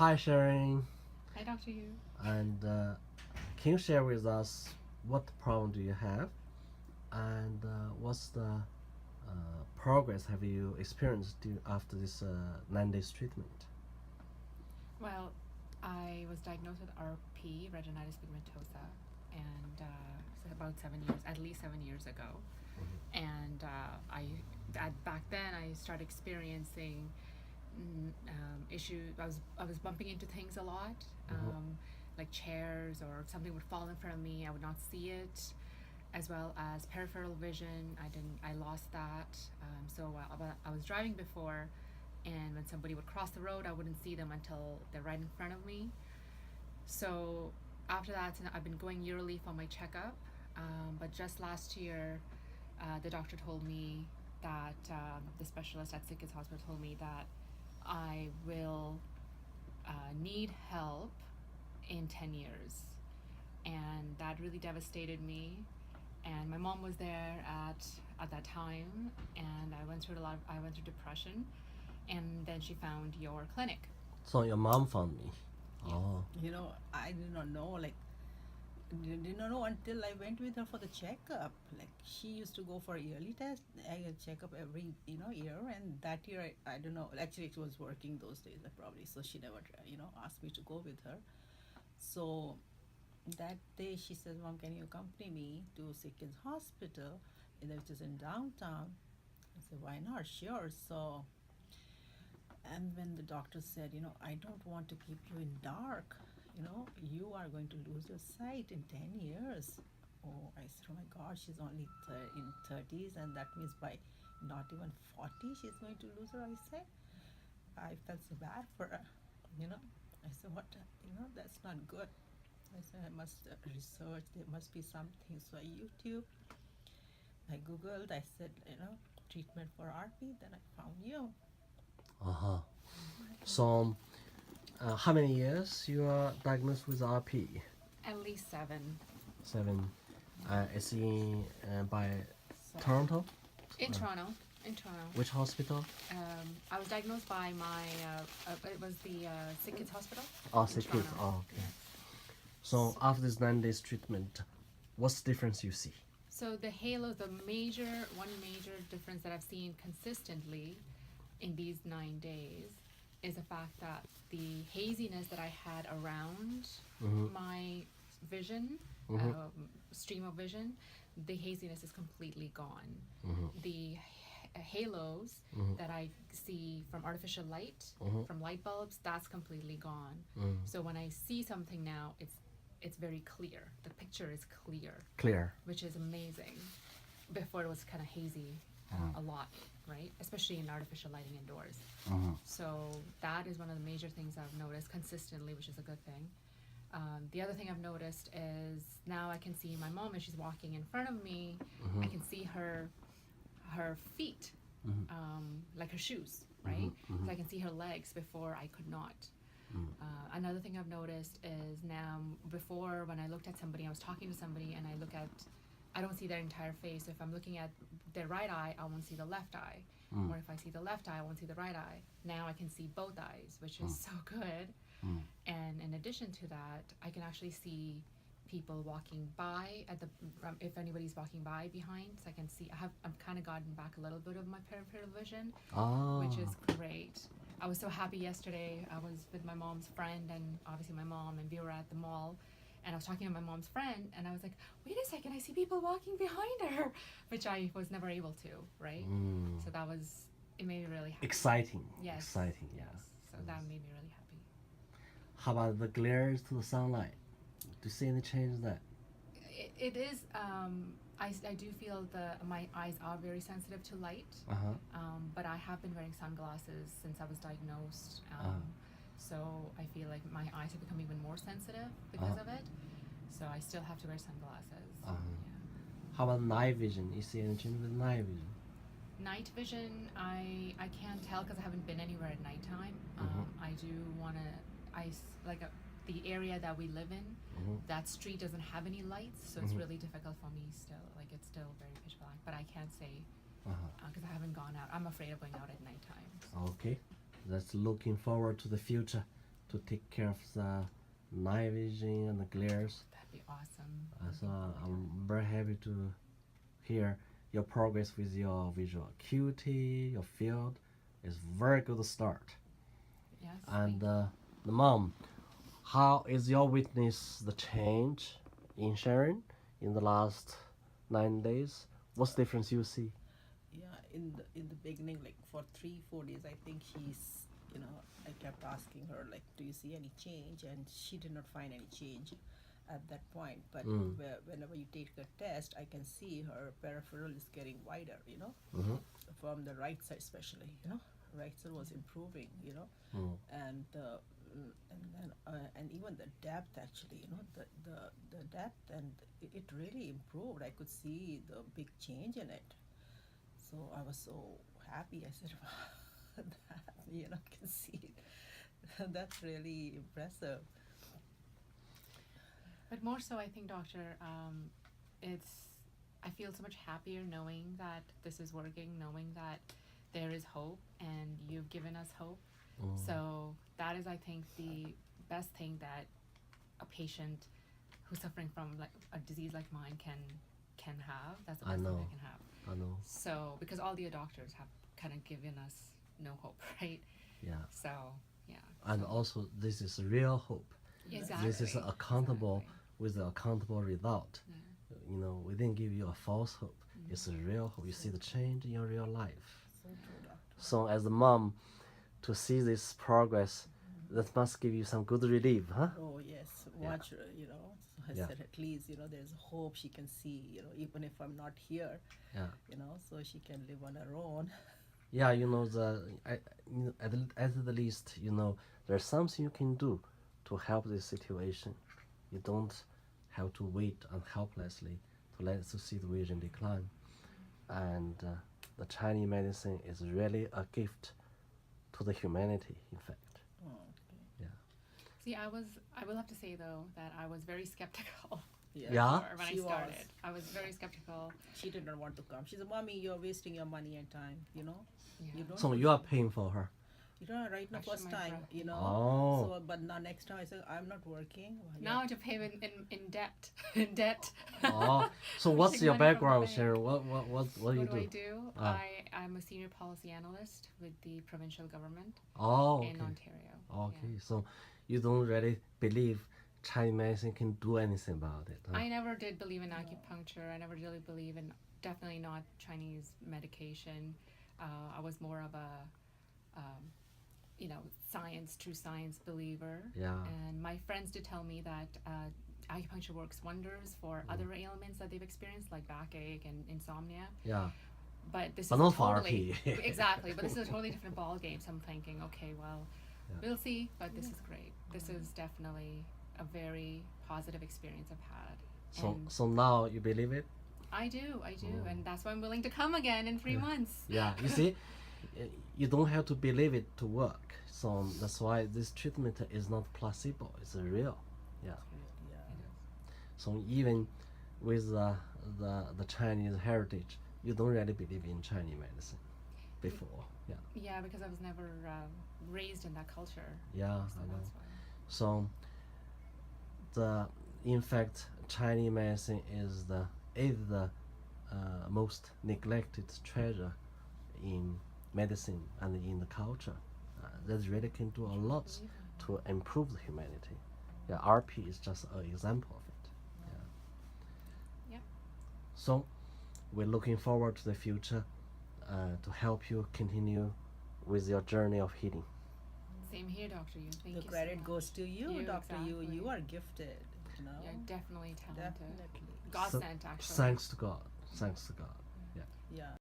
Hi, Sharon. Hi, Dr. Yu. And can you share with us what problem do you have, and what's the progress have you experienced after this 9 days treatment? Well, I was diagnosed with RP, retinitis pigmentosa, and so about 7 years, at least 7 years ago. And back then I started experiencing issues. I was bumping into things a lot, like chairs or something would fall in front of me. I would not see it, as well as peripheral vision. I lost that. So I was driving before, and when somebody would cross the road, I wouldn't see them until they're right in front of me. So after that, I've been going yearly for my checkup. But just last year, the doctor told me that the specialist at Sick Kids Hospital told me that I will need help in 10 years. And that really devastated me. And my mom was there at that time, and I went through depression, and then she found your clinic. So your mom found me. Yes. Oh. I did not know, did not know until I went with her for the checkup. Like, she used to go for a yearly test, I checkup every, year, and that year, I don't know, actually it was working those days, probably, so she never, asked me to go with her. So that day she says, Mom, can you accompany me to Sick Kids Hospital, which is in downtown? I said, why not? Sure. So, and when the doctor said, I don't want to keep you in dark, you are going to lose your sight in 10 years. Oh, I said, oh my God, she's only in 30s, and that means by not even 40 she's going to lose her eyesight. I felt so bad for her, I said, what, that's not good. I said, I must research, there must be something. So I YouTube, I Googled, I said, treatment for RP, then I found you. Uh-huh. So how many years you are diagnosed with RP? At least 7. 7. It's in by So Toronto? In Toronto. Which hospital? I was diagnosed by my, it was the Sick Kids Hospital. Oh, in Sick Kids. Toronto. Oh, okay. So after this 9 days treatment, what's the difference you see? So the halo, one major difference that I've seen consistently in these 9 days is the fact that the haziness that I had around my vision, stream of vision, the haziness is completely gone. The halos that I see from artificial light, from light bulbs, that's completely gone. So when I see something now, it's very clear. The picture is clear, which is amazing. Before it was kind of hazy a lot, right? Especially in artificial lighting indoors. So that is one of the major things I've noticed consistently, which is a good thing. The other thing I've noticed is now I can see my mom as she's walking in front of me. I can see her feet, like her shoes, right? So I can see her legs before I could not. Another thing I've noticed is now, before when I looked at somebody, I was talking to somebody and I don't see their entire face. If I'm looking at their right eye, I won't see the left eye. Or if I see the left eye, I won't see the right eye. Now I can see both eyes, which is so good. And in addition to that, I can actually see people walking by if anybody's walking by behind. So I can see, I've kind of gotten back a little bit of my peripheral vision, which is great. I was so happy yesterday. I was with my mom's friend and obviously my mom, and we were at the mall, and I was talking to my mom's friend, and I was like, wait a second, I see people walking behind her, which I was never able to, right? So it made me really happy. Exciting. Yes. Exciting, yeah. Yes. So that made me really happy. How about the glares to the sunlight? Do you see any change there? It is, I do feel my eyes are very sensitive to light, but I have been wearing sunglasses since I was diagnosed. So I feel like my eyes have become even more sensitive because of it. So I still have to wear sunglasses. Yeah. How about night vision? You see any change with night vision? Night vision, I can't tell because I haven't been anywhere at nighttime. I do want to, the area that we live in, that street doesn't have any lights, so it's really difficult for me still. Like, it's still very pitch black, but I can't say because I haven't gone out. I'm afraid of going out at nighttime. Okay, that's looking forward to the future. to take care of the night vision and the glares. That'd be awesome. So I'm very happy to hear your progress with your visual acuity, your field. Is very good start. Yes. And the mom, how is your witness the change in Sharon in the last 9 days? What's the difference you see? Yeah, in the beginning, like for 3-4 days, I think she's, I kept asking her like, do you see any change? And she did not find any change at that point. But whenever you take a test, I can see her peripheral is getting wider, Mm-hmm. from the right side especially, right side was improving, and and even the depth actually, the depth, and it really improved. I could see the big change in it. So I was so happy. I said, wow, that, I can see it. That's really impressive. But more so, I think, Doctor, I feel so much happier knowing that this is working, knowing that there is hope, and you've given us hope. So that is, I think, the best thing that a patient who's suffering from like a disease like mine can have. That's the best thing they can have. I know. So because all the doctors have kind of given us no hope, right? Yeah. So yeah. And also, this is real hope. Exactly. This is accountable Exactly. with the accountable result. We didn't give you a false hope. It's a real hope. You see the change in your real life. So true, doctor. So as a mom, to see this progress, that must give you some good relief, huh? Oh yes, Yeah. watch her, So I Yeah. said at least, there's hope she can see, even if I'm not here, Yeah. so she can live on her own. Yeah, at the least, there's something you can do to help this situation. You don't have to wait helplessly to see the vision decline. And the Chinese medicine is really a gift to the humanity, in fact. Oh, okay. Yeah. See, I will have to say though that I was very skeptical Yeah? when I She started. was. I was very skeptical. She did not want to come. She said, "Mommy, you're wasting your money and time. You Yeah. don't. So you are paying for her. Right now, Actually, first my time. Oh. So, but now next time I said I'm not working. Well, Now to pay in debt. In debt. Oh, so what's Taking your money from the background, bank. Sharon? What do you What do I do? do? Ah. I'm a senior policy analyst with the provincial government Oh, okay. in Ontario. Okay, so you don't really believe Chinese medicine can do anything about it, huh? I never did believe in acupuncture. I never really believe in, definitely not Chinese medication. I was more of a, true science believer. Yeah. And my friends did tell me that acupuncture works wonders for other ailments that they've experienced, like backache and insomnia. Yeah. But this But is not for totally RP. exactly. But this is a totally different ball game. So I'm thinking, okay, well, Yeah. we'll see. But this is great. This is definitely a very positive experience I've had. And So now you believe it? I do, and that's why I'm willing to come again in 3 months. Yeah. You see, you don't have to believe it to work. So that's why this treatment is not placebo. It's real. Yeah. Yeah. So even with the Chinese heritage, you don't really believe in Chinese medicine before. Yeah. Yeah, because I was never raised in that culture. Yeah, So I know. that's why. So in fact, Chinese medicine is the most neglected treasure in medicine and in the culture. That really can do a lot Believe it. to improve the humanity. Yeah, RP is just an example of it. Yeah. Yep. So we're looking forward to the future to help you continue with your journey of healing. Same here, Dr. Yu. Thank The you credit so goes much. to you, You, Doctor. You exactly. are gifted. You're definitely talented. Definitely. God So sent, actually. Thanks to God. Thanks to God. Yeah.